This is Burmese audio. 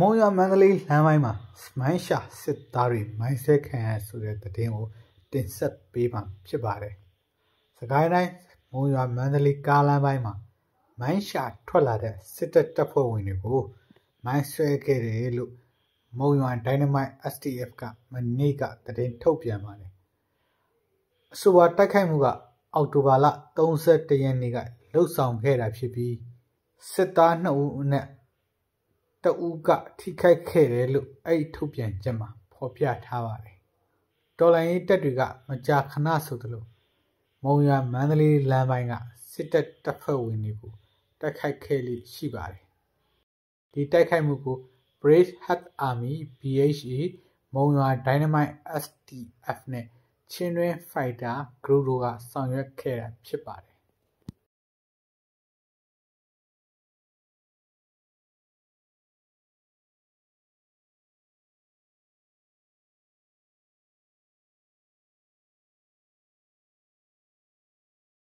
မုံရွာမန္တလေးလမ်းပိုင်းမှာမိုင်းရှာစစ်သားတွေမိုင်းဆွဲခံရဆိုတဲ့သတင်းကိုတင်ဆက်ပေးမှာဖြစ်ပါတယ်။စကိုင်းတိုင်းမုံရွာမန္တလေးကားလမ်းပိုင်းမှာမိုင်းရှာထွက်လာတဲ့စစ်တပ်ဖွဲ့ဝင်တွေကိုမိုင်းဆွဲခဲ့တယ်လို့မုံရွာ Dynamite STF ကမနေ့ကသတင်းထုတ်ပြန်ပါတယ်။အဆိုပါတိုက်ခိုက်မှုကအောက်တိုဘာလ31ရက်နေ့ကလှုပ်ဆောင်ခဲ့တာဖြစ်ပြီးစစ်သား2ဦးနဲ့တဦးကထိခိုက်ခဲ့တယ်လို့အဲ့ထုတ်ပြန်ချက်မှာဖော်ပြထားပါတယ်။တော်လိုင်းရေးတပ်တွေကမကြာခဏဆိုသလိုမုံရွာမန္တလေးလမ်းပိုင်းကစစ်တပ်ဖွဲ့ဝင်တွေကိုတိုက်ခိုက်ခဲ့လို့ရှိပါတယ်။ဒီတိုက်ခိုက်မှုကို Brave Heart Army BHA မုံရွာ Dynamite STF နဲ့ချင်းတွင်း Fighter Group တို့ကဆောင်ရွက်ခဲ့တာဖြစ်ပါတယ်